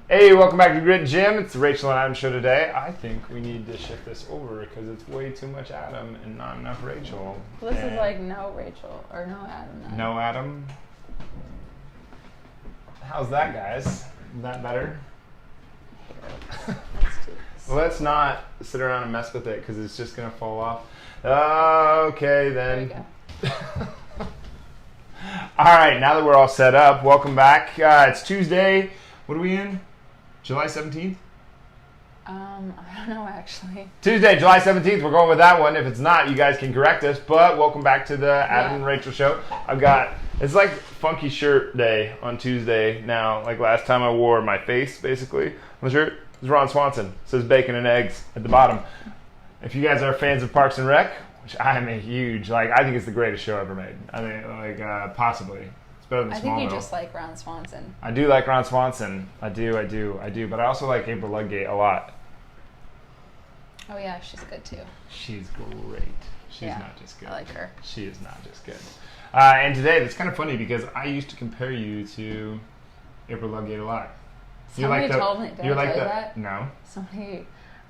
Hey, welcome back to Grit Gym. It's the Rachel and Adam show today. I think we need to shift this over because it's way too much Adam and not enough Rachel. Well, this is like no Rachel or no Adam. Then. No Adam. How's that, guys? Is that better? Let's do this. Let's not sit around and mess with it because it's just going to fall off. Okay, then. There we go. All right, now that we're all set up, welcome back. It's Tuesday. What are we in? July 17th? I don't know actually. Tuesday, July 17th. We're going with that one. If it's not, you guys can correct us. But welcome back to the Adam and Rachel show. It's like funky shirt day on Tuesday now. Like last time I wore my face, basically, on the shirt. It's Ron Swanson. It says bacon and eggs at the bottom. If you guys are fans of Parks and Rec, which I am a huge, I think it's the greatest show ever made. I mean, possibly. Better than I think you Smallville. just like Ron Swanson. I do like Ron Swanson. I do. But I also like April Ludgate a lot. Oh yeah, she's good too. She's great. She's not just good. I like her. She is not just good. And today, it's kind of funny because I used to compare you to April Ludgate a lot. Somebody told me. Did I tell you that? No.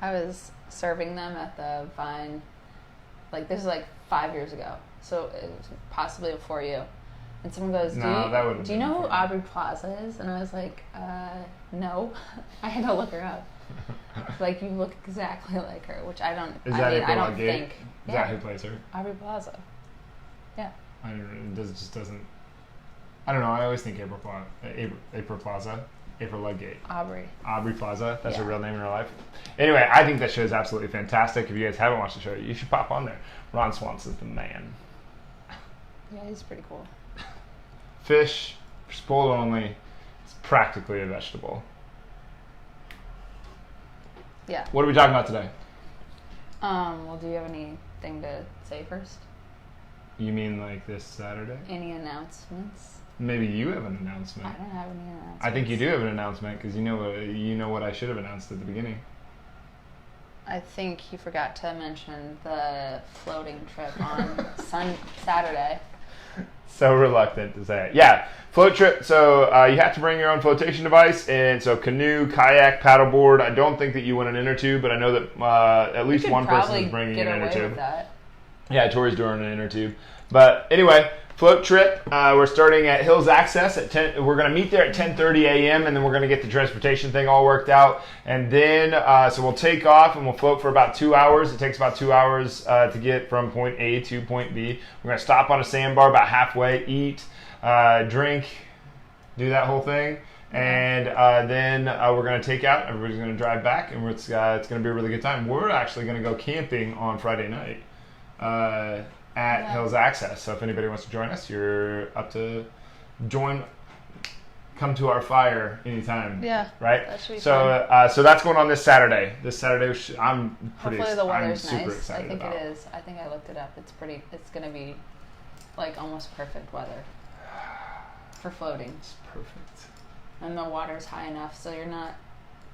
I was serving them at the Vine. This is 5 years ago. So it was possibly before you. And someone goes, do you know who Aubrey Plaza is? And I was like, no. I had to look her up. You look exactly like her, which I don't. Is that April I don't Ludgate? think. Is that who plays her? Aubrey Plaza. Yeah. I don't know. It just doesn't. I don't know. I always think April Plaza. April Ludgate. Aubrey Plaza. That's her real name in real life. Anyway, I think that show is absolutely fantastic. If you guys haven't watched the show, you should pop on there. Ron Swanson's the man. Yeah, he's pretty cool. Fish, spoiled only. It's practically a vegetable. Yeah. What are we talking about today? Well, do you have anything to say first? You mean this Saturday? Any announcements? Maybe you have an announcement. I don't have any announcements. I think you do have an announcement because you know what I should have announced at the beginning. I think you forgot to mention the floating trip on Saturday. So reluctant to say it. Yeah, float trip. So you have to bring your own flotation device, and so canoe, kayak, paddleboard. I don't think that you want an inner tube, but I know that at least one person is bringing an inner tube. Yeah, Tori's doing an inner tube. But anyway, float trip. We're starting at Hills Access at 10. We're going to meet there at 10:30 a.m. and then we're going to get the transportation thing all worked out. And then so we'll take off and we'll float for about 2 hours. It takes about 2 hours to get from point A to point B. We're going to stop on a sandbar about halfway, eat, drink, do that whole thing. And then we're going to take out. Everybody's going to drive back, and it's going to be a really good time. We're actually going to go camping on Friday night. At Hills Access. So if anybody wants to join us, you're up to join. Come to our fire anytime. Yeah. Right. That should be fun. So that's going on this Saturday. I'm Hopefully the weather's super nice. excited I think about. it is. I think I looked it up. It's going to be almost perfect weather for floating. It's perfect. And the water's high enough so you're not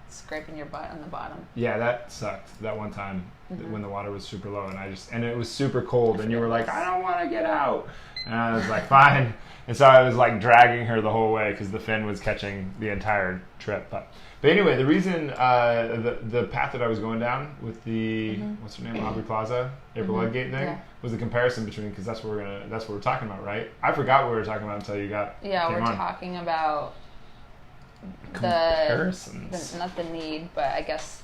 scraping your butt on the bottom. Yeah, that sucked that one time when the water was super low and it was super cold and you were like, I don't want to get out. And I was like, fine. And so I was dragging her the whole way because the fin was catching the entire trip. But anyway, the reason the path that I was going down with the what's her name, Aubrey Plaza, April Ludgate thing was the comparison between, because that's what we're talking about, right? I forgot what we were talking about until you got we're talking about comparisons. Not the need, but I guess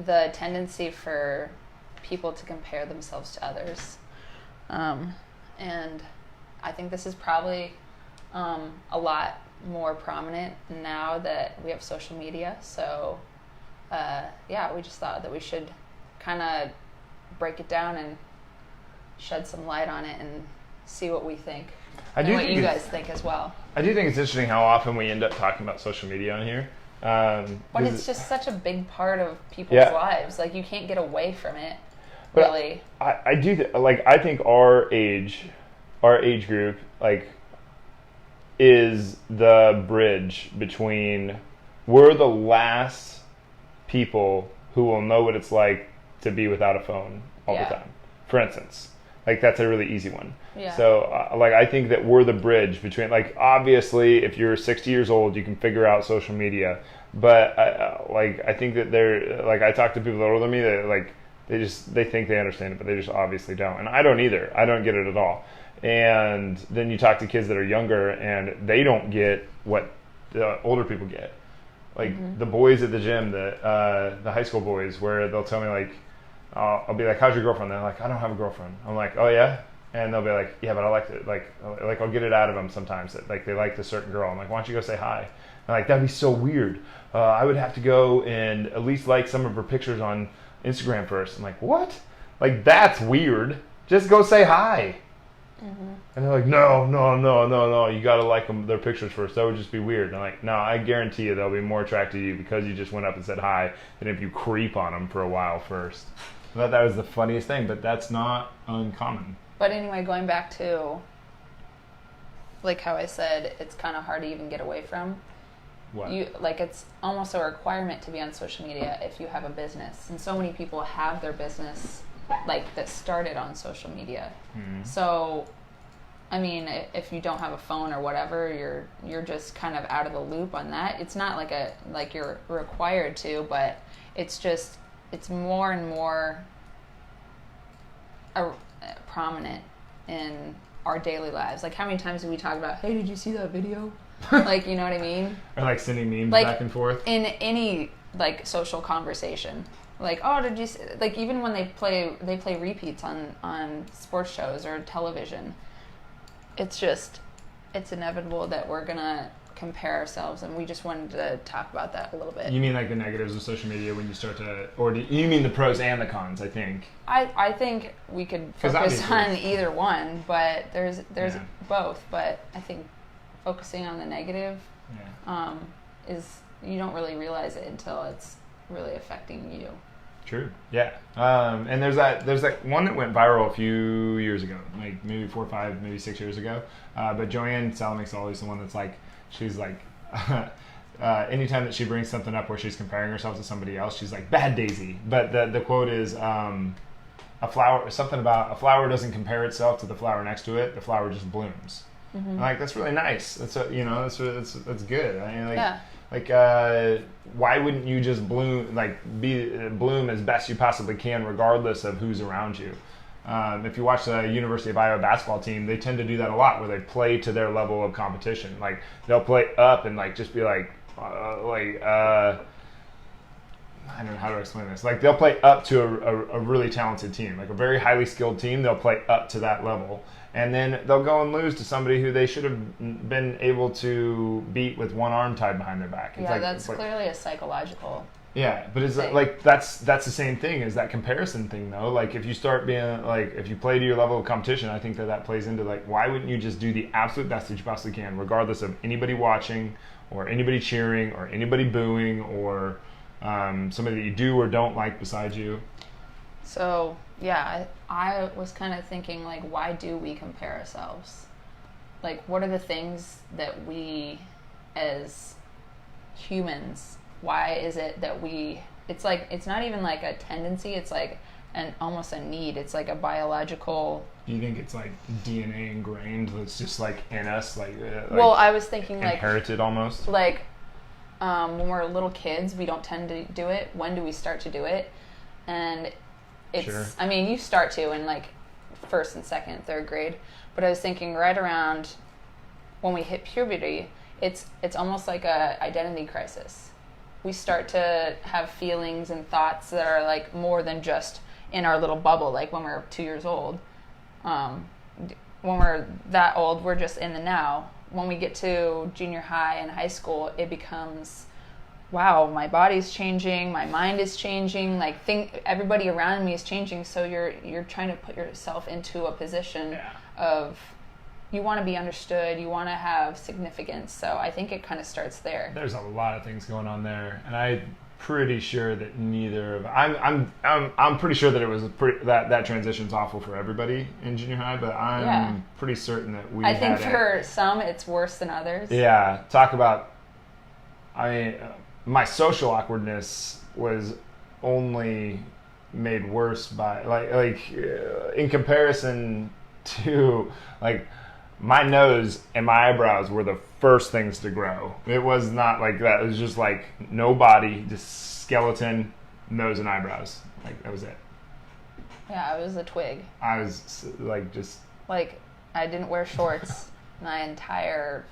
the tendency for people to compare themselves to others. And I think this is probably a lot more prominent now that we have social media. So, we just thought that we should kind of break it down and shed some light on it and see what we think. And what you guys think as well. I do think it's interesting how often we end up talking about social media on here. But it's just such a big part of people's lives. You can't get away from it, really. I do I think our age group is the bridge between we're the last people who will know what it's like to be without a phone all the time. For instance, Like, that's a really easy one. Yeah. So, like, I think that we're the bridge between, like, obviously, if you're 60 years old, you can figure out social media. But, like, I think that they're, like, I talk to people that are older than me that, like, they think they understand it, but they just obviously don't. And I don't either. I don't get it at all. And then you talk to kids that are younger, and they don't get what the older people get. Like, the boys at the gym, the high school boys, where they'll tell me, like, I'll be like, how's your girlfriend? They're like, I don't have a girlfriend. I'm like, oh yeah? And they'll be like, yeah, but I like it. Like I'll get it out of them sometimes that, like, they like a certain girl. I'm like, why don't you go say hi? I'm like, that'd be so weird. I would have to go and at least like some of her pictures on Instagram first. I'm like, what? Like, that's weird. Just go say hi. And they're like, no, you gotta like their pictures first. That would just be weird. And I'm like, no, I guarantee you they'll be more attracted to you because you just went up and said hi than if you creep on them for a while first. I thought that was the funniest thing, but that's not uncommon. But anyway, going back to, like, how I said, it's kind of hard to even get away from. What? Like, it's almost a requirement to be on social media if you have a business. And so many people have their business, like, that started on social media. So, I mean, if you don't have a phone or whatever, you're just kind of out of the loop on that. It's not like you're required to, but it's just, it's more and more prominent in our daily lives. Like, how many times do we talk about, hey, did you see that video? Like, you know what I mean? Or like sending memes back and forth. In any, like, social conversation. Like, oh, did you see, like, even when they play repeats on sports shows or television, it's inevitable that we're gonna compare ourselves, and we just wanted to talk about that a little bit. You mean like the negatives of social media when you start to, or do you mean the pros and the cons? I think I think we could focus on either one, but there's both. But I think focusing on the negative is, you don't really realize it until it's really affecting you. True. Yeah. And there's that one that went viral a few years ago, like maybe 4 or 5, maybe 6 years ago. But Joanne Salamak's always the one that's like, she's like, anytime that she brings something up where she's comparing herself to somebody else, she's like, bad Daisy. But the quote is, a flower doesn't compare itself to the flower next to it. The flower just blooms. And like, that's really nice. That's that's good. I mean, like. Yeah. Like, why wouldn't you just bloom as best you possibly can, regardless of who's around you? If you watch the University of Iowa basketball team, they tend to do that a lot, where they play to their level of competition. Like, they'll play up and like just be like, I don't know how to explain this. Like, they'll play up to a really talented team, like a very highly skilled team. They'll play up to that level. And then they'll go and lose to somebody who they should have been able to beat with one arm tied behind their back. It's that's clearly a psychological. Yeah, but it's like that's the same thing as that comparison thing, though. Like, if you start being like, if you play to your level of competition, I think that plays into, like, why wouldn't you just do the absolute best that you possibly can, regardless of anybody watching or anybody cheering or anybody booing or somebody that you do or don't like beside you. So, yeah, I was kind of thinking, like, why do we compare ourselves? Like, what are the things that we, as humans, why is it that it's like, it's not even like a tendency, it's like almost a need. It's like a biological... Do you think it's like DNA ingrained that's just like in us? Well, I was thinking inherited almost? Like, when we're little kids, we don't tend to do it. When do we start to do it? And it's, sure. I mean, you start to in like 1st and 2nd, 3rd grade. But I was thinking right around when we hit puberty, it's almost like a identity crisis. We start to have feelings and thoughts that are like more than just in our little bubble, like when we're 2 years old. When we're that old, we're just in the now. When we get to junior high and high school, it becomes, wow, my body's changing, my mind is changing, like everybody around me is changing, so you're trying to put yourself into a position of, you want to be understood, you want to have significance. So I think it kind of starts there. There's a lot of things going on there, and I'm pretty sure that I'm pretty sure that it was that transition's awful for everybody in junior high, but I'm pretty certain that I think for some it's worse than others. Yeah, talk about, I mean, my social awkwardness was only made worse by in comparison to like my nose and my eyebrows were the first things to grow. It was not like that. It was just like no body, just skeleton, nose and eyebrows. Like that was it. Yeah, I was a twig. I was like I didn't wear shorts my entire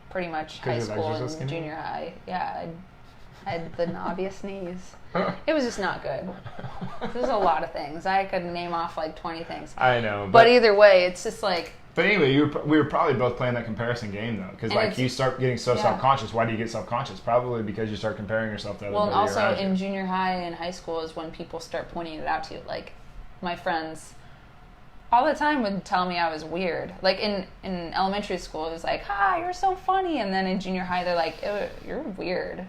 pretty much high school and junior high. Yeah, I had the obvious knees. It was just not good. There's a lot of things. I could name off like 20 things. I know. But either way, it's just like... But anyway, we were probably both playing that comparison game, though. Because like you start getting self-conscious. Why do you get self-conscious? Probably because you start comparing yourself to other people. Well, and also in junior high and high school is when people start pointing it out to you. Like, my friends all the time would tell me I was weird. Like, in elementary school, it was like, "Ha, you're so funny." And then in junior high, they're like, "Ew, you're weird."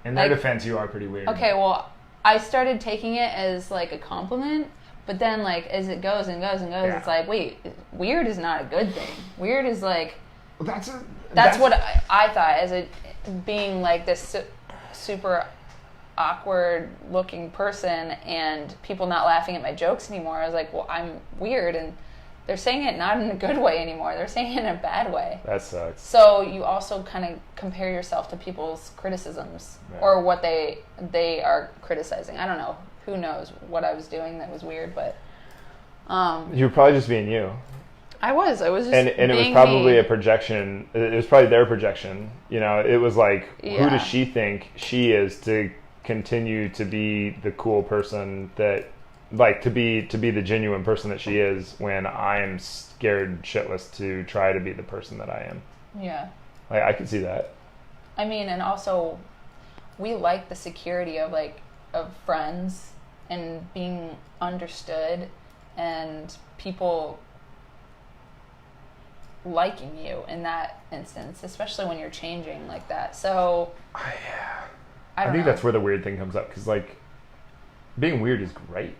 In their defense, you are pretty weird. Okay, well, I started taking it as, like, a compliment. But then, like, as it goes and goes and goes, it's like, wait, weird is not a good thing. Weird is, like... Well, that's what I thought, as being, like, this super awkward-looking person and people not laughing at my jokes anymore. I was like, well, I'm weird, and they're saying it not in a good way anymore. They're saying it in a bad way. That sucks. So you also kind of compare yourself to people's criticisms or what they are criticizing. I don't know. Who knows what I was doing that was weird, but... you were probably just being you. I was just and it was probably a projection. It was probably their projection. You know, it was like, who does she think she is to continue to be the cool person that... Like, to be the genuine person that she is when I am scared shitless to try to be the person that I am. Yeah. Like, I could see that. I mean, and also, we like the security of, like, of friends and being understood and people liking you in that instance, especially when you're changing like that. So I think that's where the weird thing comes up, because like being weird is great.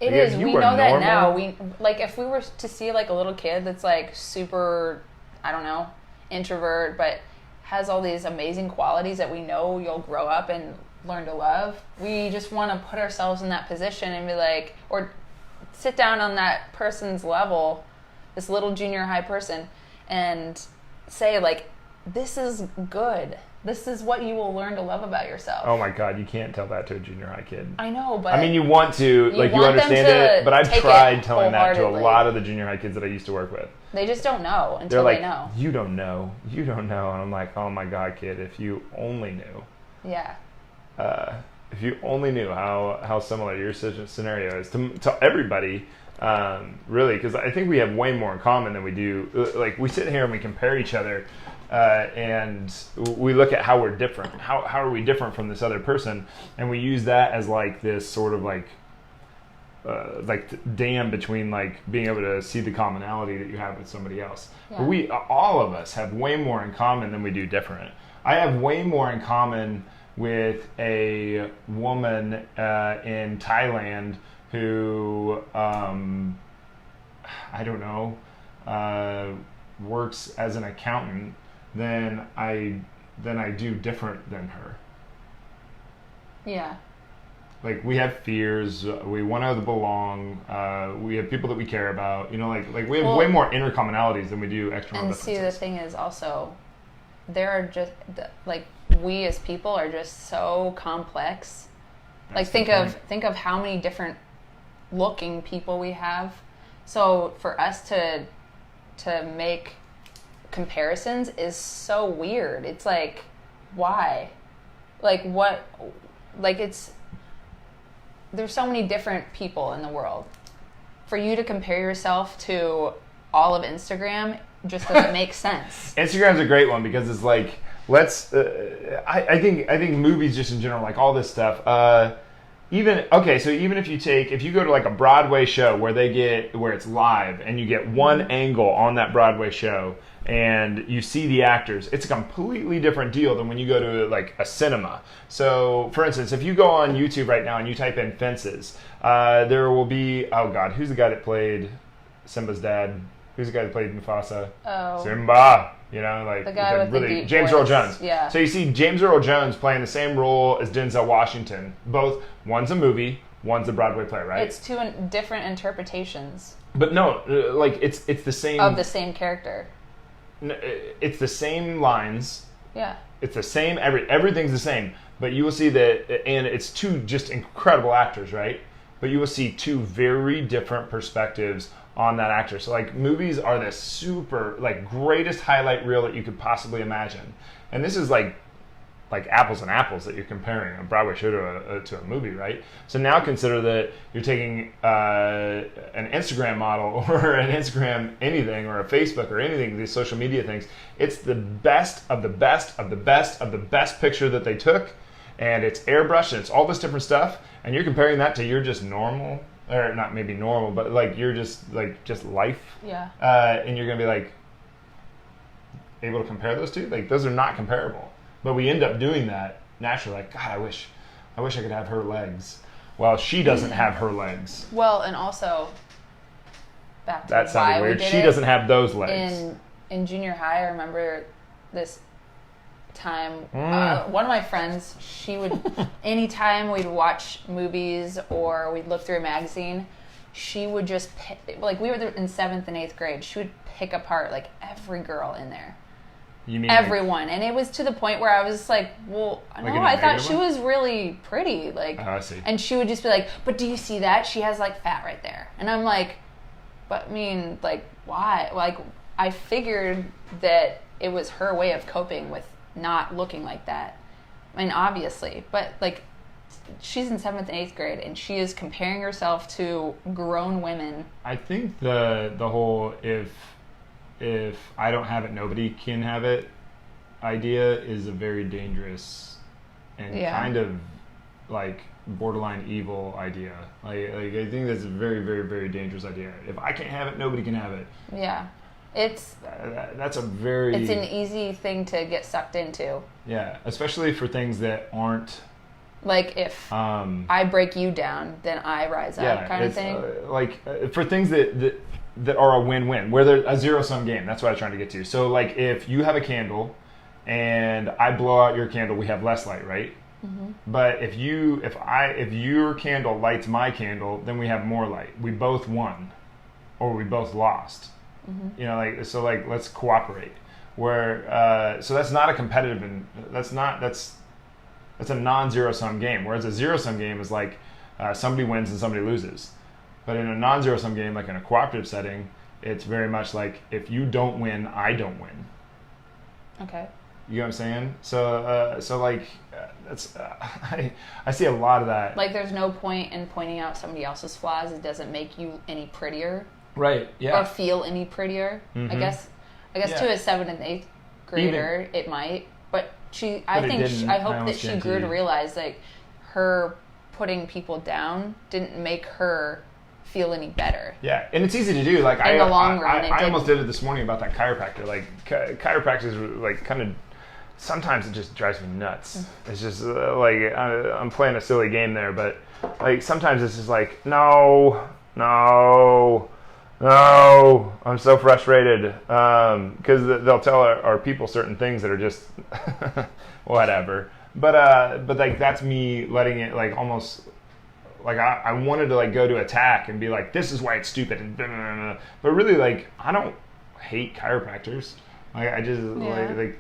It is. We know that now. We like if we were to see like a little kid that's like super, I don't know, introvert, but has all these amazing qualities that we know you'll grow up and learn to love. We just want to put ourselves in that position and be like, or sit down on that person's level, this little junior high person, and say like, this is good. This is what you will learn to love about yourself. Oh my God, you can't tell that to a junior high kid. I know, but... I mean, you want to, like, you understand it, but I've tried telling that to a lot of the junior high kids that I used to work with. They just don't know until they know. You don't know. You don't know. And I'm like, oh my God, kid, if you only knew. Yeah. If you only knew how similar your scenario is to everybody, really, because I think we have way more in common than we do. Like, we sit here and we compare each other, and we look at how we're different. How are we different from this other person? And we use that as like this sort of like dam between like being able to see the commonality that you have with somebody else. Yeah. But all of us have way more in common than we do different. I have way more in common with a woman in Thailand who, I don't know, works as an accountant than I do different than her. Yeah. Like, we have fears, we want to belong, we have people that we care about, you know, like we have way more inner commonalities than we do external differences. And see, the thing is also, there are just, like, we as people are just so complex. Like, think of how many different looking people we have. So for us to make comparisons is so weird. It's like, why? Like, what? Like, there's so many different people in the world. For you to compare yourself to all of Instagram just doesn't make sense. Instagram's a great one because it's like, I think movies just in general, like all this stuff, even if you go to like a Broadway show where it's live and you get one angle on that Broadway show and you see the actors, it's a completely different deal than when you go to like a cinema. So for instance, if you go on YouTube right now and you type in fences, there will be, oh God, who's the guy that played Simba's dad? Who's the guy that played Mufasa? Oh. Simba! You know, like the guy with the deep James voice. Earl Jones. Yeah. So you see James Earl Jones playing the same role as Denzel Washington. One's a movie, one's a Broadway play, right? It's two different interpretations. But no, like it's the same of the same character. It's the same lines. Yeah. It's the same. Everything's the same. But you will see that, and it's two just incredible actors, right? But you will see two very different perspectives on that actor. So like movies are the super like greatest highlight reel that you could possibly imagine, and this is like apples and apples that you're comparing a Broadway show to a movie, right? So now consider that you're taking an Instagram model or an Instagram anything or a Facebook or anything, these social media things. It's the best of the best of the best of the best picture that they took, and it's airbrushed and it's all this different stuff, and you're comparing that to your just normal, or not maybe normal, but like you're just life. Yeah. And you're gonna be like able to compare those two? Like those are not comparable. But we end up doing that naturally. Like, God, I wish I could have her legs. Well, she doesn't have her legs. Well, and also, back to that sounded weird. She doesn't have those legs. In junior high, I remember this time. One of my friends, she would, anytime we'd watch movies or we'd look through a magazine, she would just like we were in 7th and 8th grade. She would pick apart like every girl in there. You mean everyone, and it was to the point where I was just like, well, no, I thought she was really pretty, like, I see. And she would just be like, but do you see that? She has like fat right there, and I'm like, but I mean, like, why? Like, I figured that it was her way of coping with not looking like that. I mean, obviously, but like, she's in 7th and 8th grade, and she is comparing herself to grown women. I think the whole if I don't have it, nobody can have it idea is a very dangerous and kind of like borderline evil idea. Like I think that's a very, very, very dangerous idea. If I can't have it, nobody can have it. Yeah. It's an easy thing to get sucked into. Yeah, especially for things that aren't like if I break you down, then I rise up kind of thing. For things that are a win-win, where there's a zero-sum game. That's what I was trying to get to. So, like, if you have a candle and I blow out your candle, we have less light, right? Mm-hmm. But if your candle lights my candle, then we have more light. We both won, or we both lost. Mm-hmm. You know, let's cooperate. Where so that's not a competitive, and that's a non-zero-sum game. Whereas a zero-sum game is like somebody wins and somebody loses. But in a non-zero-sum game, like in a cooperative setting, it's very much like if you don't win, I don't win. Okay. You know what I'm saying? So that's I see a lot of that. Like, there's no point in pointing out somebody else's flaws. It doesn't make you any prettier. Right. Yeah. Or feel any prettier. Mm-hmm. I guess to a 7th and 8th grader, it might. But I hope that she grew to realize like her putting people down didn't make her feel any better. Yeah, and it's easy to do. Like in the long run, I almost did it this morning about that chiropractor. Like chiropractors, like kind of sometimes it just drives me nuts. It's just like I'm playing a silly game there, but like sometimes it's just like no, I'm so frustrated because they'll tell our people certain things that are just whatever. But like that's me letting it like almost. Like I wanted to like go to attack and be like, this is why it's stupid, and blah, blah, blah. But really like I don't hate chiropractors. Like I just like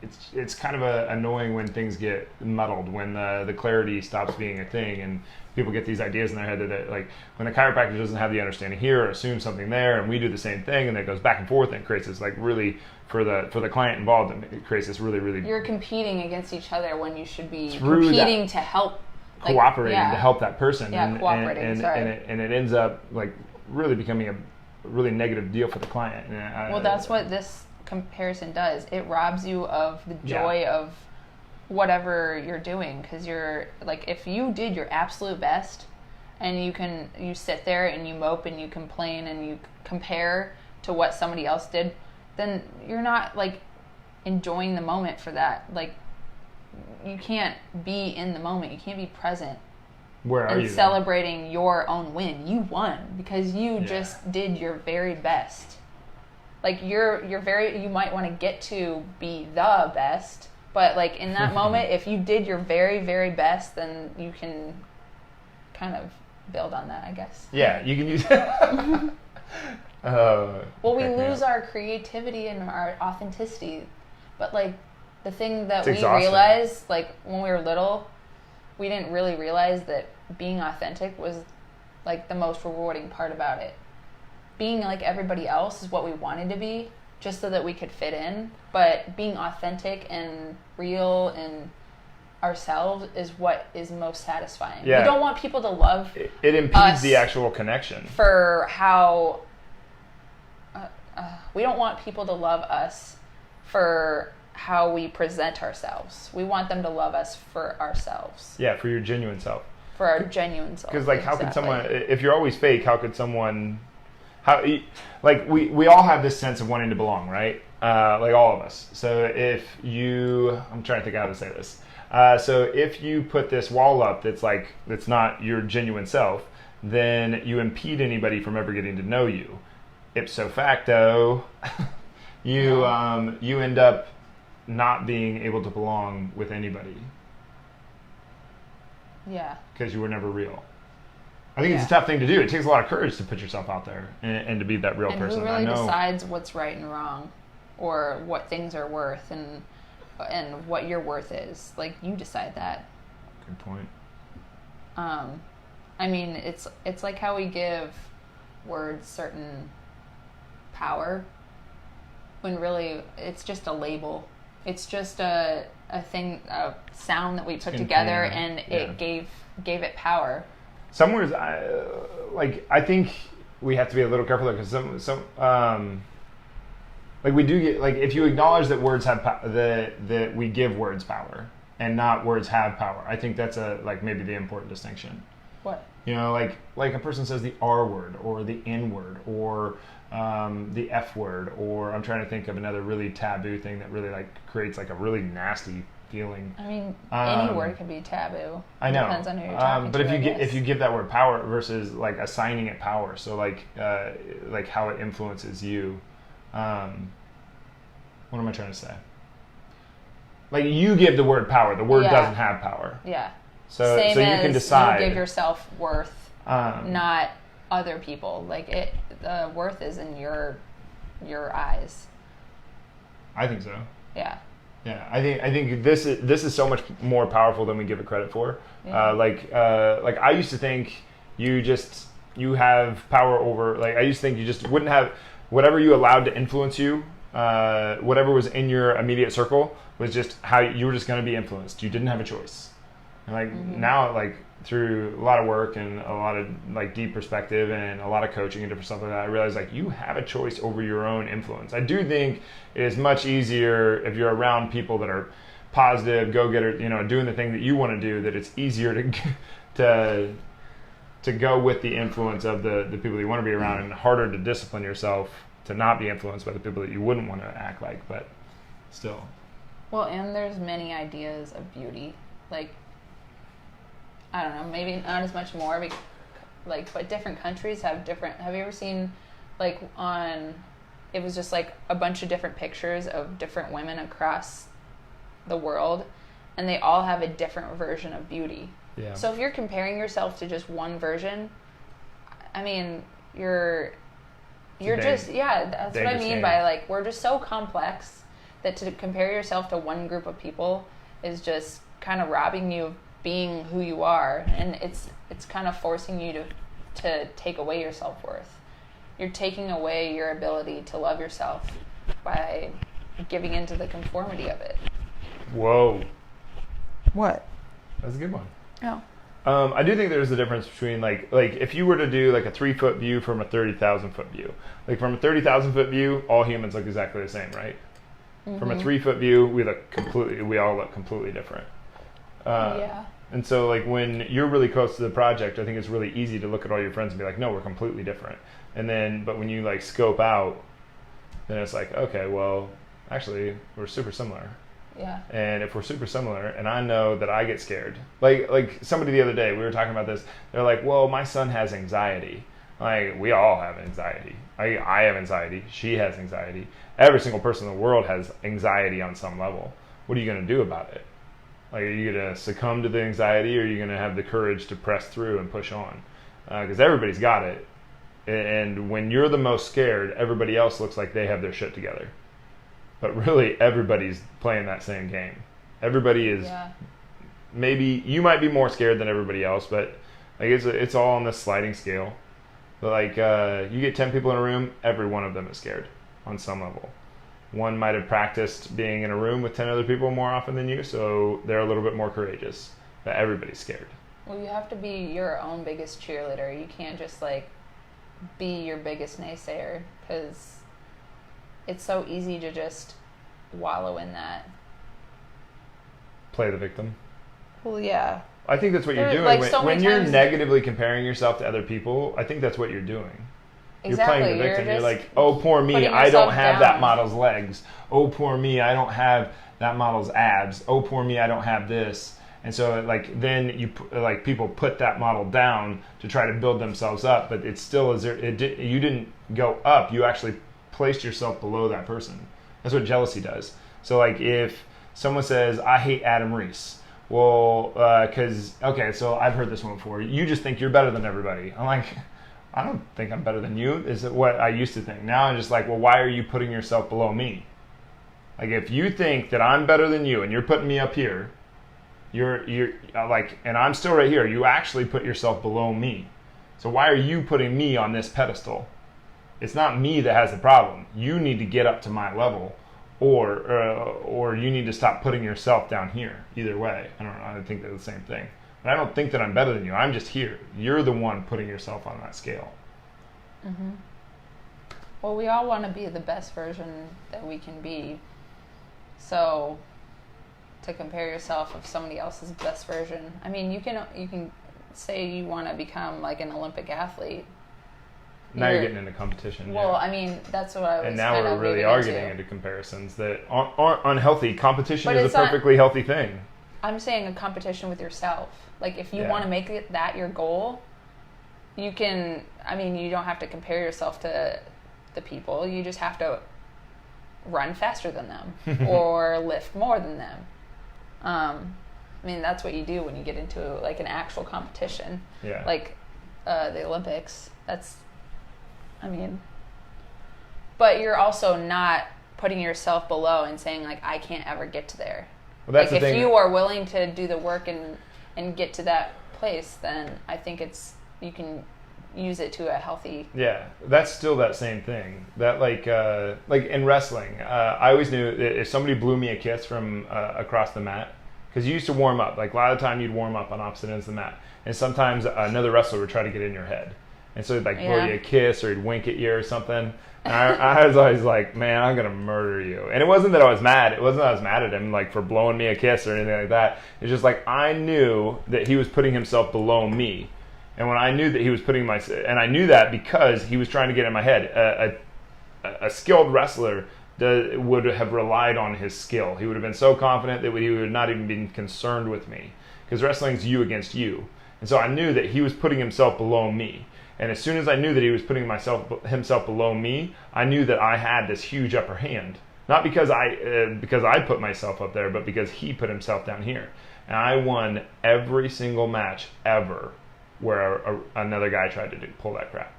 it's kind of annoying when things get muddled, when the clarity stops being a thing, and people get these ideas in their head that like when a chiropractor doesn't have the understanding here or assumes something there, and we do the same thing, and it goes back and forth, and it creates this like really for the client involved, it creates this really. You're competing against each other when you should be competing to help. Cooperating to help that person, cooperating. And it ends up like really becoming a really negative deal for the client. Well, that's what this comparison does. It robs you of the joy of whatever you're doing, because you're like, if you did your absolute best, and you sit there and you mope and you complain and you compare to what somebody else did, then you're not like enjoying the moment for that. Like, you can't be in the moment. You can't be present. Where are you? Celebrating your own win. You won because you just did your very best. Like you might want to get to be the best, but like in that moment, if you did your very, very best, then you can kind of build on that, I guess. Yeah, you can use well, we lose our creativity and our authenticity, but like the thing that we realized, like when we were little, we didn't really realize that being authentic was like the most rewarding part about it. Being like everybody else is what we wanted to be, just so that we could fit in, but being authentic and real and ourselves is what is most satisfying. Yeah. We don't want people to love it impedes the actual connection. For how we don't want people to love us for how we present ourselves. We want them to love us for ourselves. Yeah, for your genuine self. For our genuine self. Because like, how could someone, if you're always fake, how could someone, like we all have this sense of wanting to belong, right? Like all of us. So if you, I'm trying to think how to say this. So if you put this wall up that's not your genuine self, then you impede anybody from ever getting to know you. Ipso facto, you end up not being able to belong with anybody. Yeah. Because you were never real. I think it's a tough thing to do. It takes a lot of courage to put yourself out there and to be that real person. And who really decides what's right and wrong, or what things are worth and what your worth is? Like, you decide that. Good point. I mean, it's like how we give words certain power, when really it's just a label. It's just a thing, a sound that we put together, and it gave it power. Some words, I think we have to be a little careful because some like we do get, like, if you acknowledge that words have that we give words power and not words have power. I think that's maybe the important distinction. What? You know, like a person says the R word or the N word or the F word, or I'm trying to think of another really taboo thing that really creates a really nasty feeling. I mean, any word can be taboo. I know. Depends on who you're talking but to. If you give that word power versus assigning it power, so how it influences you. What am I trying to say? Like, you give the word power. The word doesn't have power. Yeah. So you can decide. You give yourself worth, not other people. Like, the worth is in your eyes. I think so. Yeah. Yeah, I think this is so much more powerful than we give it credit for. Yeah. I used to think you have power over. Like, I used to think you just wouldn't have whatever you allowed to influence you. Whatever was in your immediate circle was just how you were just going to be influenced. You didn't have a choice. And now, through a lot of work and a lot of deep perspective and a lot of coaching and different stuff like that, I realized you have a choice over your own influence. I do think it is much easier if you're around people that are positive, go-getter, doing the thing that you want to do, that it's easier to go with the influence of the people that you want to be around, and harder to discipline yourself to not be influenced by the people that you wouldn't want to act like, but still. Well, and there's many ideas of beauty. I don't know, maybe not as much more, but different countries have different. Have you ever seen, it was just a bunch of different pictures of different women across the world, and they all have a different version of beauty. Yeah. So if you're comparing yourself to just one version, I mean, you're just, that's what I mean by, we're just so complex that to compare yourself to one group of people is just kind of robbing you of being who you are, and it's kind of forcing you to take away your self-worth. You're taking away your ability to love yourself by giving into the conformity of it. Whoa. What? That's a good one. Oh. I do think there's a difference between if you were to do a 3-foot view from a 30,000-foot view. From a 30,000-foot view, all humans look exactly the same, right? Mm-hmm. From a 3-foot view, we all look completely different. And so when you're really close to the project, I think it's really easy to look at all your friends and be like, no, we're completely different. But when you scope out, then it's okay, well, actually, we're super similar. Yeah. And if we're super similar, and I know that I get scared, like somebody the other day, we were talking about this. They're like, well, my son has anxiety. We all have anxiety. I have anxiety. She has anxiety. Every single person in the world has anxiety on some level. What are you going to do about it? Like, are you going to succumb to the anxiety, or are you going to have the courage to press through and push on? Because everybody's got it. And when you're the most scared, everybody else looks like they have their shit together. But really, everybody's playing that same game. Everybody is, maybe, you might be more scared than everybody else, but like it's all on this sliding scale. But like, you get 10 people in a room, every one of them is scared on some level. One might have practiced being in a room with 10 other people more often than you, so they're a little bit more courageous. But everybody's scared. Well, you have to be your own biggest cheerleader. You can't just like be your biggest naysayer, because it's so easy to just wallow in that. Play the victim. Well, yeah. I think that's what you're doing. Like, when you're negatively comparing yourself to other people, I think that's what you're doing. Exactly. You're playing the victim. You're like, oh, poor me, I don't have that model's legs. Oh, poor me, I don't have that model's abs. Oh, poor me, I don't have this. And so, like, then people put that model down to try to build themselves up, but it still is there. You didn't go up. You actually placed yourself below that person. That's what jealousy does. So, like, if someone says, I hate Adam Reese. Well, so I've heard this one before. You just think you're better than everybody. I'm like, I don't think I'm better than you. Is it what I used to think? Now I'm just like, well, why are you putting yourself below me? Like, if you think that I'm better than you and you're putting me up here, you're like, and I'm still right here, you actually put yourself below me. So why are you putting me on this pedestal? It's not me that has the problem. You need to get up to my level, or you need to stop putting yourself down here. Either way, I don't know. I think they're the same thing. But I don't think that I'm better than you. I'm just here. You're the one putting yourself on that scale. Mm-hmm. Well, we all want to be the best version that we can be. So, to compare yourself with somebody else's best version, I mean, you can say you want to become like an Olympic athlete. Now you're getting into competition. Well, yeah. I mean, that's what I was. And now we really are getting into comparisons that aren't unhealthy. Competition is a perfectly healthy thing. I'm saying a competition with yourself. Like, if you want to make that your goal, you can. I mean, you don't have to compare yourself to the people. You just have to run faster than them or lift more than them. I mean, that's what you do when you get into like an actual competition. Yeah. Like the Olympics. I mean, but you're also not putting yourself below and saying like, I can't ever get to there. Well, that's like, the if thing. you are willing to do the work and get to that place, then I think you can use it to a healthy. Yeah, that's still that same thing. That like in wrestling, I always knew that if somebody blew me a kiss from across the mat, because you used to warm up. Like, a lot of the time you'd warm up on opposite ends of the mat, and sometimes another wrestler would try to get in your head. And so he'd like blow you a kiss, or he'd wink at you or something. And I was always like, man, I'm going to murder you. And it wasn't that I was mad. It wasn't that I was mad at him like for blowing me a kiss or anything like that. It's just like, I knew that he was putting himself below me. And when I knew that he was putting and I knew that because he was trying to get in my head. A skilled wrestler would have relied on his skill. He would have been so confident that he would not even been concerned with me. Because wrestling's you against you. And so I knew that he was putting himself below me. And as soon as I knew that he was putting himself below me, I knew that I had this huge upper hand. Not because I put myself up there, but because he put himself down here. And I won every single match ever where another guy tried to pull that crap.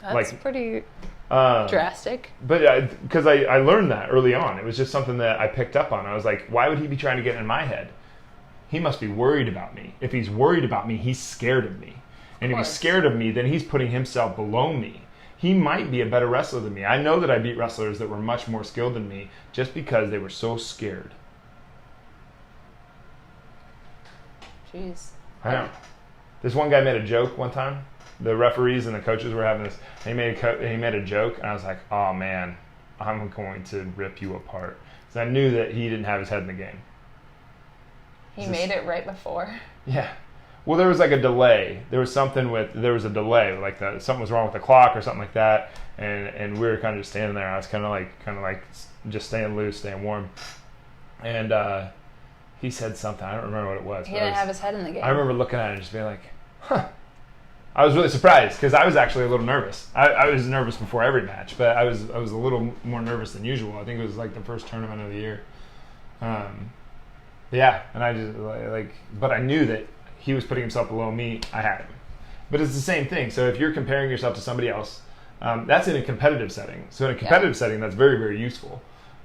That's pretty drastic. But because I learned that early on. It was just something that I picked up on. I was like, why would he be trying to get in my head? He must be worried about me. If he's worried about me, he's scared of me. And if he's scared of me, then he's putting himself below me. He might be a better wrestler than me. I know that I beat wrestlers that were much more skilled than me just because they were so scared. Jeez. I know. This one guy made a joke one time. The referees and the coaches were having this. He made a joke, and I was like, oh, man, I'm going to rip you apart. So I knew that he didn't have his head in the game. He made it right before? Yeah. Well, there was like a delay. There was a delay, like something was wrong with the clock or something like that, and we were kind of just standing there. I was kind of like just staying loose, staying warm, and he said something. I don't remember what it was. He didn't have his head in the game. I remember looking at it and just being like, huh. I was really surprised because I was actually a little nervous. I was nervous before every match, but I was a little more nervous than usual. I think it was like the first tournament of the year. Yeah, and I just but I knew that he was putting himself below me. I had him. But it's the same thing. So if you're comparing yourself to somebody else, that's in a competitive setting. So in a competitive setting, that's very, very useful.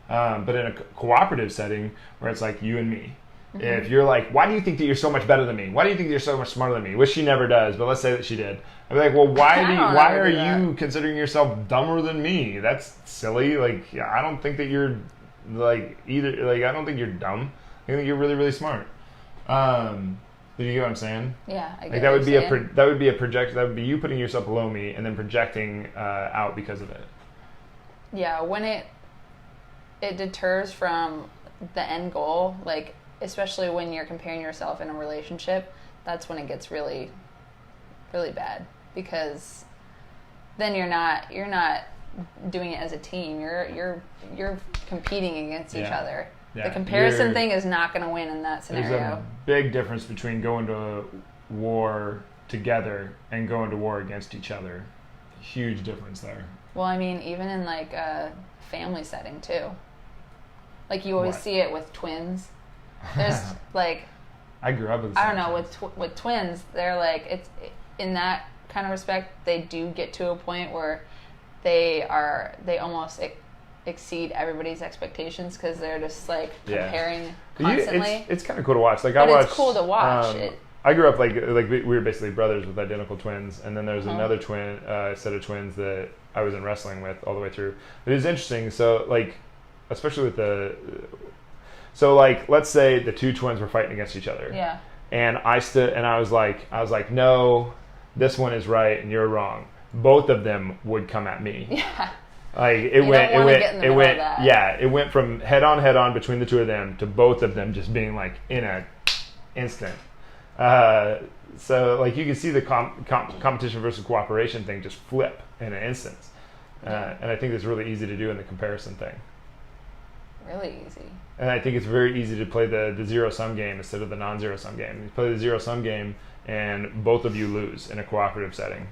But in a cooperative setting where it's like you and me, if you're like, why do you think that you're so much better than me? Why do you think that you're so much smarter than me? Which she never does, but let's say that she did. I'd be like, well, why are you considering yourself dumber than me? That's silly. Like, I don't think that you're I don't think you're dumb. I think you're really, really smart. Do you get what I'm saying? Yeah, I get like that would be that would be a project. That would be you putting yourself below me and then projecting out because of it. Yeah, when it deters from the end goal, like especially when you're comparing yourself in a relationship, that's when it gets really, really bad because then you're not doing it as a team. You're competing against each other. Yeah, the comparison thing is not going to win in that scenario. There's a big difference between going to war together and going to war against each other. Huge difference there. Well, I mean, even in like a family setting too. Like you always see it with twins. There's like I grew up with. I don't know with twins. They're like it's in that kind of respect. They do get to a point where they almost exceed everybody's expectations because they're just like comparing constantly. It's kind of cool to watch. Like it's cool to watch. I grew up like we were basically brothers with identical twins, and then there's another set of twins that I was in wrestling with all the way through. It is interesting. So like, especially with let's say the two twins were fighting against each other. Yeah. And I stood and I was like, no, this one is right and you're wrong. Both of them would come at me. Yeah. Like it went from head on between the two of them to both of them just being like in an instant. So like you can see the competition versus cooperation thing just flip in an instant. And I think it's really easy to do in the comparison thing. Really easy. And I think it's very easy to play the zero-sum game instead of the non-zero-sum game. You play the zero-sum game and both of you lose in a cooperative setting.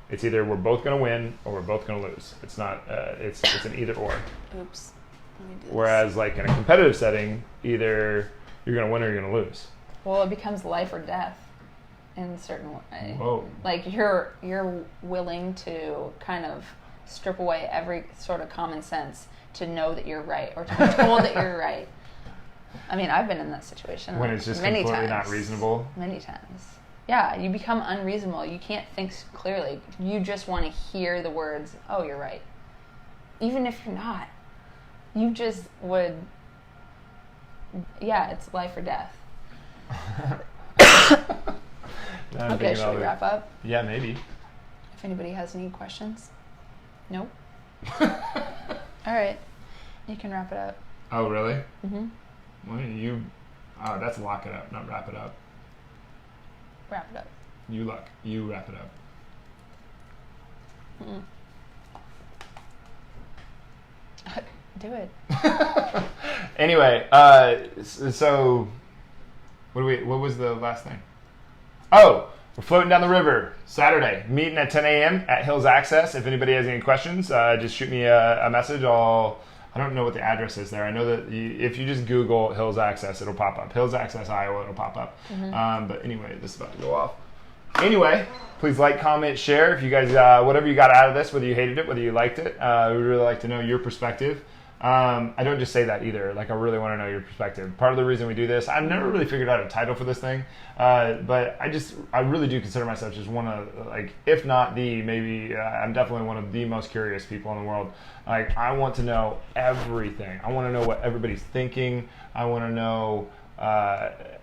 It's either we're both going to win or we're both going to lose. It's not. It's an either or. Oops. Let me do this. Whereas like in a competitive setting, either you're going to win or you're going to lose. Well, it becomes life or death in a certain way. Whoa. Like you're willing to kind of strip away every sort of common sense to know that you're right or to be told that you're right. I mean, I've been in that situation when it's just completely not reasonable. Many times. Yeah, you become unreasonable. You can't think clearly. You just want to hear the words, oh, you're right. Even if you're not. You just would, it's life or death. Okay, should we wrap up? Yeah, maybe. If anybody has any questions. Nope. All right. You can wrap it up. Oh, really? Mm-hmm. Well, that's lock it up, not wrap it up. Wrap it up. You wrap it up. Do it. Anyway, so what was the last thing? Oh, we're floating down the river Saturday, meeting at 10 a.m. at Hills Access. If anybody has any questions, just shoot me a message. I don't know what the address is there. I know that if you just Google Hills Access, it'll pop up. Hills Access, Iowa, it'll pop up. Mm-hmm. But anyway, this is about to go off. Anyway, please like, comment, share. If you guys, whatever you got out of this, whether you hated it, whether you liked it, we'd really like to know your perspective. I don't just say that either. Like, I really want to know your perspective. Part of the reason we do this, I've never really figured out a title for this thing, but I really do consider myself just one of, like, if not the, maybe, I'm definitely one of the most curious people in the world. Like, I want to know everything. I want to know what everybody's thinking. I want to know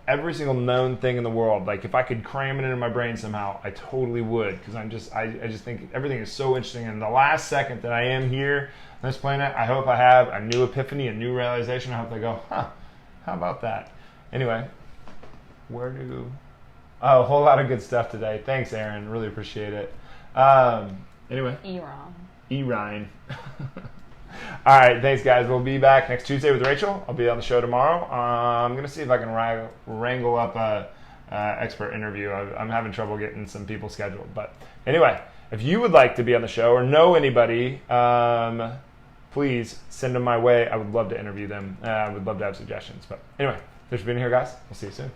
every single known thing in the world. Like, if I could cram it into my brain somehow, I totally would, because I just think everything is so interesting. And the last second that I am here on this planet, I hope I have a new epiphany, a new realization. I hope I go, how about that? Anyway, a whole lot of good stuff today. Thanks, Aaron. Really appreciate it. Anyway. Erine. All right, thanks, guys. We'll be back next Tuesday with Rachel. I'll be on the show tomorrow. I'm going to see if I can wrangle up a expert interview. I'm having trouble getting some people scheduled. But anyway, if you would like to be on the show or know anybody, please send them my way. I would love to interview them. I would love to have suggestions. But anyway, Thanks for being here, guys. We'll see you soon.